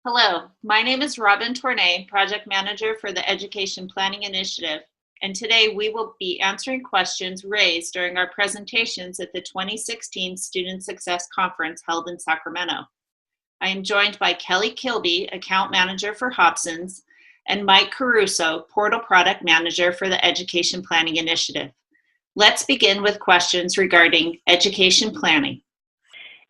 Hello, my name is Robin Tournay, Project Manager for the Education Planning Initiative, and today we will be answering questions raised during our presentations at the 2016 Student Success Conference held in Sacramento. I am joined by Kelly Kilby, Account Manager for Hobsons, and Mike Caruso, Portal Product Manager for the Education Planning Initiative. Let's begin with questions regarding education planning.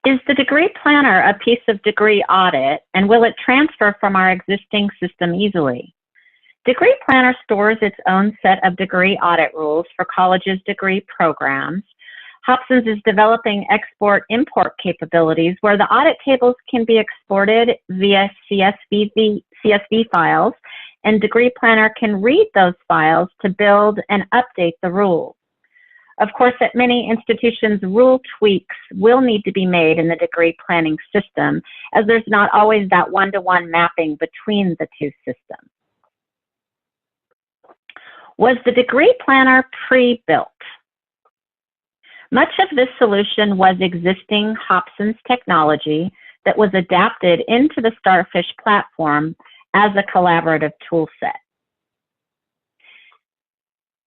Is the degree planner a piece of degree audit, and will it transfer from our existing system easily? Degree Planner stores its own set of degree audit rules for colleges' degree programs. Hobsons is developing export-import capabilities where the audit tables can be exported via CSV files, and Degree Planner can read those files to build and update the rules. Of course, at many institutions, rule tweaks will need to be made in the degree planning system, as there's not always that one-to-one mapping between the two systems. Was the degree planner pre-built? Much of this solution was existing Hobsons technology that was adapted into the Starfish platform as a collaborative tool set.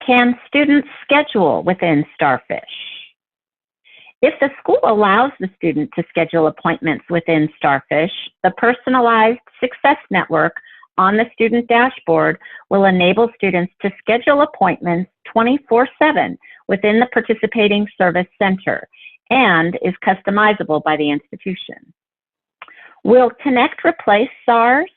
Can students schedule within Starfish? If the school allows the student to schedule appointments within Starfish, the personalized success network on the student dashboard will enable students to schedule appointments 24/7 within the participating service center and is customizable by the institution. Will Connect replace SARS?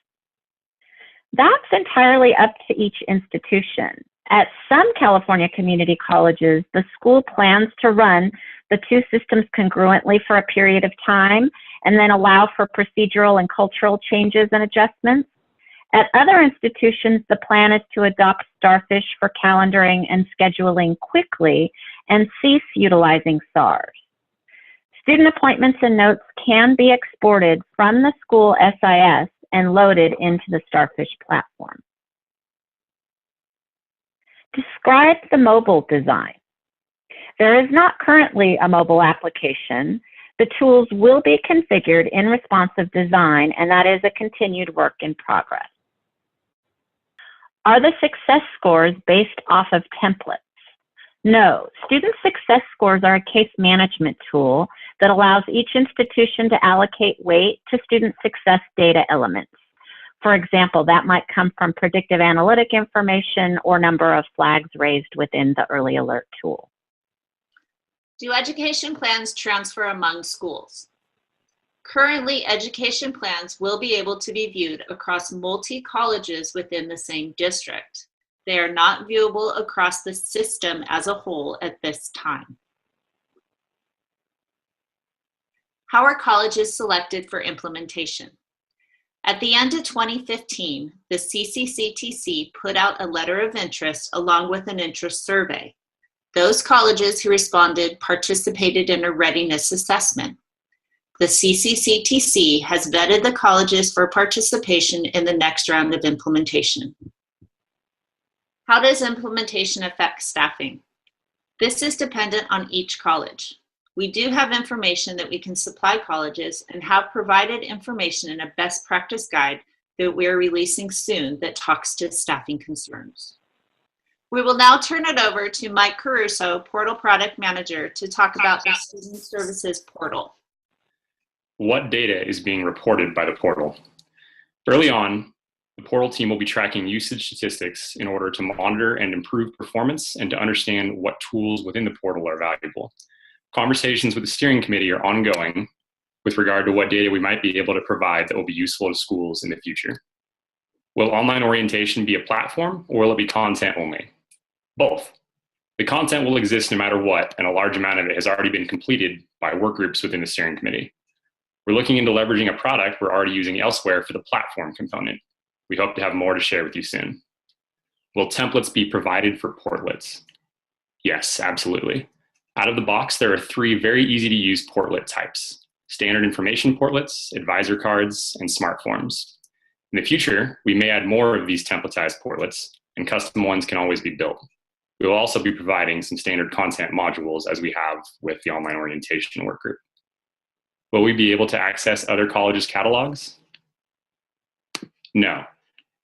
That's entirely up to each institution. At some California community colleges, the school plans to run the two systems congruently for a period of time and then allow for procedural and cultural changes and adjustments. At other institutions, the plan is to adopt Starfish for calendaring and scheduling quickly and cease utilizing SARS. Student appointments and notes can be exported from the school SIS and loaded into the Starfish platform. Describe the mobile design. There is not currently a mobile application. The tools will be configured in responsive design, and that is a continued work in progress. Are the success scores based off of templates? No. Student success scores are a case management tool that allows each institution to allocate weight to student success data elements. For example, that might come from predictive analytic information or number of flags raised within the early alert tool. Do education plans transfer among schools? Currently, education plans will be able to be viewed across multi-colleges within the same district. They are not viewable across the system as a whole at this time. How are colleges selected for implementation? At the end of 2015, the CCCTC put out a letter of interest along with an interest survey. Those colleges who responded participated in a readiness assessment. The CCCTC has vetted the colleges for participation in the next round of implementation. How does implementation affect staffing? This is dependent on each college. We do have information that we can supply colleges and have provided information in a best practice guide that we're releasing soon that talks to staffing concerns. We will now turn it over to Mike Caruso, Portal Product Manager, to talk about the Student Services Portal. What data is being reported by the portal? Early on, the portal team will be tracking usage statistics in order to monitor and improve performance and to understand what tools within the portal are valuable. Conversations with the steering committee are ongoing with regard to what data we might be able to provide that will be useful to schools in the future. Will online orientation be a platform, or will it be content only? Both. The content will exist no matter what, and a large amount of it has already been completed by work groups within the steering committee. We're looking into leveraging a product we're already using elsewhere for the platform component. We hope to have more to share with you soon. Will templates be provided for portlets? Yes, absolutely. Out of the box, there are 3 very easy to use portlet types: standard information portlets, advisor cards, and smart forms. In the future, we may add more of these templatized portlets, and custom ones can always be built. We will also be providing some standard content modules as we have with the online orientation workgroup. Will we be able to access other colleges' catalogs? No.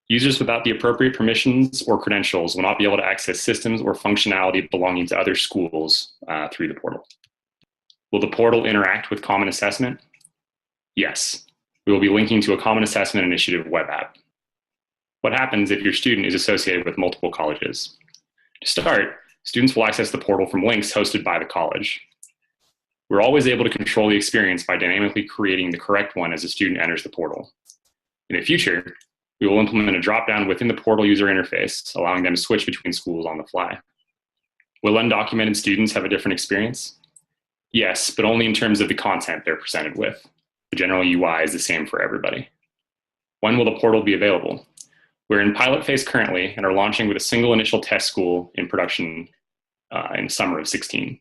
Users without the appropriate permissions or credentials will not be able to access systems or functionality belonging to other schools through the portal. Will the portal interact with Common Assessment? Yes. We will be linking to a Common Assessment Initiative web app. What happens if your student is associated with multiple colleges? To start, students will access the portal from links hosted by the college. We're always able to control the experience by dynamically creating the correct one as a student enters the portal. In the future, we will implement a drop-down within the portal user interface, allowing them to switch between schools on the fly. Will undocumented students have a different experience? Yes, but only in terms of the content they're presented with. The general UI is the same for everybody. When will the portal be available? We're in pilot phase currently and are launching with a single initial test school in production in summer of 16.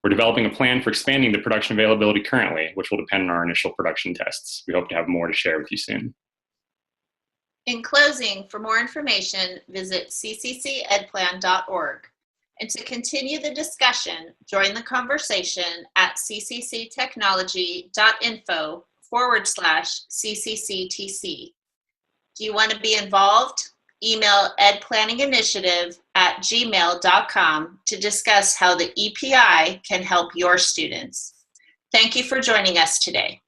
We're developing a plan for expanding the production availability currently, which will depend on our initial production tests. We hope to have more to share with you soon. In closing, for more information, visit cccedplan.org. And to continue the discussion, join the conversation at ccctechnology.info/CCCTC. Do you want to be involved? Email edplanninginitiative@gmail.com to discuss how the EPI can help your students. Thank you for joining us today.